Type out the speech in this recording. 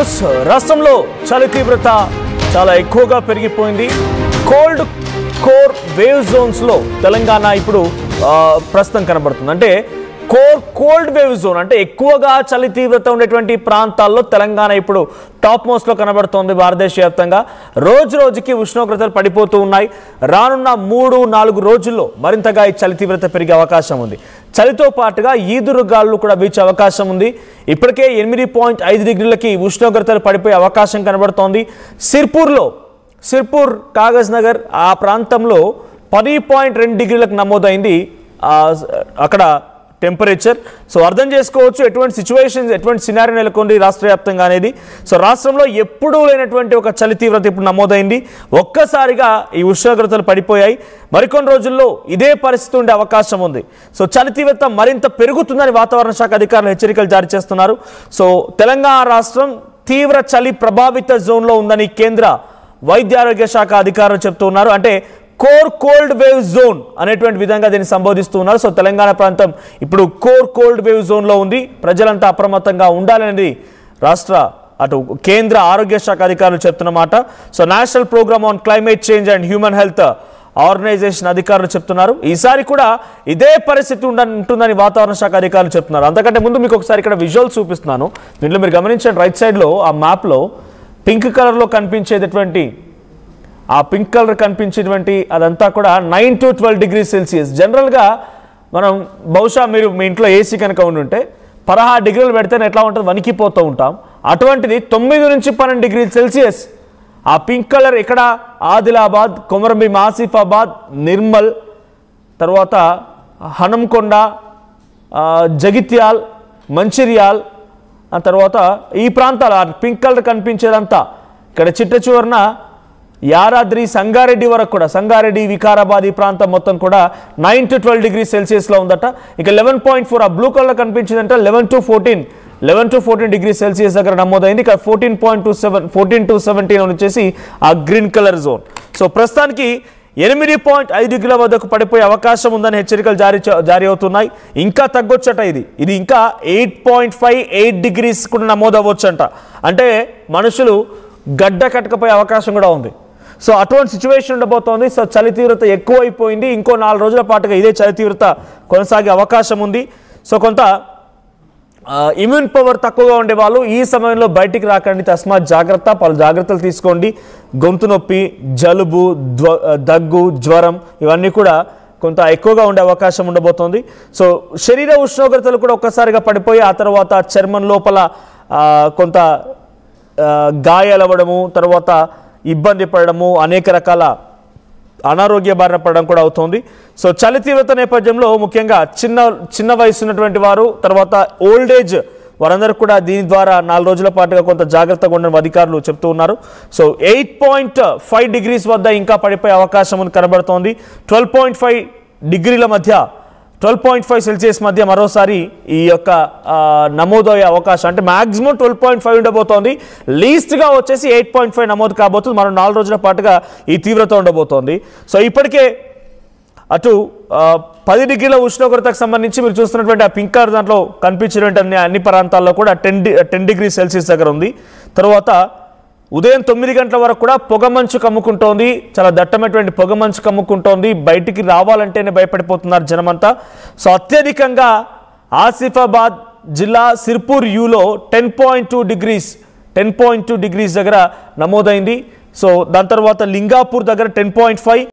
News రాష్ట్రంలో చలి తీవ్రత చాలా ఎక్కువగా పెరిగిపోయింది. కోల్డ్ కోర్ వేవ్ జోన్స్ లో తెలంగాణ ఇప్పుడు ప్రస్తుతం కనబడుతుంది. అంటే కోల్డ్ వేవ్ జోన్ అంటే ఎక్కువగా చలి తీవ్రత ఉండేటువంటి ప్రాంతాల్లో తెలంగాణ ఇప్పుడు టాప్ మోస్ట్ లో కనబడుతోంది. భారతదేశ వ్యాప్తంగా రోజు రోజుకి ఉష్ణోగ్రతలు పడిపోతూ ఉన్నాయి. రానున్న 3-4 రోజుల్లో మరింతగా ఈ చలి తీవ్రత పెరిగే అవకాశం ఉంది. చలితో పాటుగా ఈదురుగాలు కూడా వీచే అవకాశం ఉంది. ఇప్పటికే 8.5 డిగ్రీలకి ఉష్ణోగ్రతలు పడిపోయే అవకాశం కనబడుతోంది. సిర్పూర్ కాగజ్ నగర్ ఆ ప్రాంతంలో 10.2 డిగ్రీలకు నమోదైంది అక్కడ టెంపరేచర్. సో అర్థం చేసుకోవచ్చు ఎటువంటి సిచ్యువేషన్స్, ఎటువంటి సినారీ నెలకొంది రాష్ట్ర వ్యాప్తంగా అనేది. సో రాష్ట్రంలో ఎప్పుడూ లేనటువంటి ఒక చలి తీవ్రత ఇప్పుడు నమోదైంది. ఒక్కసారిగా ఈ ఉష్ణోగ్రతలు పడిపోయాయి. మరికొన్ని రోజుల్లో ఇదే పరిస్థితి ఉండే అవకాశం ఉంది. సో చలి తీవ్రత మరింత పెరుగుతుందని వాతావరణ శాఖ అధికారులు హెచ్చరికలు జారీ చేస్తున్నారు. సో తెలంగాణ రాష్ట్రం తీవ్ర చలి ప్రభావిత జోన్లో ఉందని కేంద్ర వైద్య ఆరోగ్య శాఖ అధికారులు చెప్తున్నారు. అంటే కోల్డ్ వేవ్ జోన్ అనేటువంటి విధంగా దీన్ని సంబోధిస్తున్నారు. సో తెలంగాణ ప్రాంతం ఇప్పుడు కోల్డ్ వేవ్ జోన్లో ఉంది. ప్రజలంతా అప్రమత్తంగా ఉండాలనేది రాష్ట్ర అటు కేంద్ర ఆరోగ్య శాఖ అధికారులు చెప్తున్నమాట. So national programme on climate change and human health organisation అధికారులు చెప్తున్నారు. ఈసారి కూడా ఇదే పరిస్థితి ఉంటుందని వాతావరణ శాఖ అధికారులు చెప్తున్నారు. అంతకంటే ముందు మీకు ఒకసారి ఇక్కడ విజువల్స్ చూపిస్తున్నాను. దీంట్లో మీరు గమనించండి, రైట్ సైడ్లో ఆ మ్యాప్లో పింక్ కలర్లో కనిపించేటటువంటి ఆ పింక్ కలర్ కనిపించేటువంటి అదంతా కూడా 9 to 12 degrees Celsius. జనరల్గా మనం బహుశా మీరు మీ ఇంట్లో ఏసీ కనుక ఉండుంటే 16 డిగ్రీలు పెడితేనే ఎట్లా ఉంటుంది, వణికిపోతూ ఉంటాం. అటువంటిది 9 నుంచి 12 degrees Celsius ఆ పింక్ కలర్ ఇక్కడ ఆదిలాబాద్, కొమరంభీం, ఆసిఫాబాద్, నిర్మల్, తర్వాత హనంకొండ, జగిత్యాల్, మంచిర్యాల్, ఆ తర్వాత ఈ ప్రాంతాలు పింక్ కలర్ కనిపించేదంతా ఇక్కడ చిట్ట చివరన యాదాద్రి, సంగారెడ్డి వరకు కూడా, సంగారెడ్డి, వికారాబాద్ ఈ ప్రాంతం మొత్తం కూడా 9 to 12 degrees Celsius లో ఉందట. ఇక 11.4 ఆ blue colour కనిపించిందంటే 11 to 14 degrees Celsius దగ్గర నమోదైంది. ఇక 14 to 17 వచ్చేసి ఆ గ్రీన్ కలర్ జోన్. సో ప్రస్తుతానికి 8.5 డిగ్రీల వద్దకు పడిపోయే అవకాశం ఉందని హెచ్చరికలు జారీ అవుతున్నాయి. ఇంకా తగ్గొచ్చట. ఇది ఇంకా 8.58 degrees కూడా నమోదవ్వచ్చంట. అంటే మనుషులు గడ్డ కట్టకపోయే అవకాశం కూడా ఉంది. సో అటువంటి సిచ్యువేషన్ ఉండబోతోంది. సో చలి తీవ్రత ఎక్కువైపోయింది. ఇంకో 4 రోజుల పాటుగా ఇదే చలి తీవ్రత కొనసాగే అవకాశం ఉంది. సో కొంత ఇమ్యూన్ పవర్ తక్కువగా ఉండే వాళ్ళు ఈ సమయంలో బయటికి రాకండి, తస్మాత్ జాగ్రత్త. పలు జాగ్రత్తలు తీసుకోండి. గొంతు నొప్పి, జలుబు, దగ్గు, జ్వరం ఇవన్నీ కూడా కొంత ఎక్కువగా ఉండే అవకాశం ఉండబోతోంది. సో శరీర ఉష్ణోగ్రతలు కూడా ఒక్కసారిగా పడిపోయి ఆ తర్వాత చర్మం లోపల కొంత గాయాలవ్వడము, తర్వాత ఇబ్బంది పడడము, అనేక రకాల అనారోగ్య బారిన పడడం కూడా అవుతుంది. సో చలి తీవ్రత నేపథ్యంలో ముఖ్యంగా చిన్న వయసు ఉన్నటువంటి వారు, తర్వాత ఓల్డ్ ఏజ్ వారందరూ కూడా దీని ద్వారా 4 రోజుల పాటుగా కొంత జాగ్రత్తగా ఉండడం అధికారులు చెప్తూ ఉన్నారు. సో 8.5 degrees వద్ద ఇంకా పడిపోయే అవకాశం కనబడుతోంది. 12.5 డిగ్రీల మధ్య 12.5 Celsius మధ్య మరోసారి ఈ యొక్క నమోదయ్యే అవకాశం, అంటే మాక్సిమం 12.5 ఉండబోతోంది. లీస్ట్గా వచ్చేసి 8.5 నమోదు కాబోతుంది. మరో 4 రోజుల పాటుగా ఈ తీవ్రత ఉండబోతోంది. సో ఇప్పటికే అటు 10 డిగ్రీల ఉష్ణోగ్రతకు సంబంధించి మీరు చూస్తున్నటువంటి ఆ పింక్ కలర్ దాంట్లో కనిపించినటువంటి అన్ని ప్రాంతాల్లో కూడా 10 degrees Celsius దగ్గర ఉంది. తర్వాత ఉదయం 9 గంటల వరకు కూడా పొగమంచు కమ్ముకుంటోంది. చాలా దట్టమైనటువంటి పొగమంచు కమ్ముకుంటోంది. బయటికి రావాలంటేనే భయపడిపోతున్నారు జనమంతా. సో అత్యధికంగా ఆసిఫాబాద్ జిల్లా సిర్పూర్ యూలో 10.2 degrees దగ్గర నమోదైంది. సో దాని తర్వాత లింగాపూర్ దగ్గర 10.5,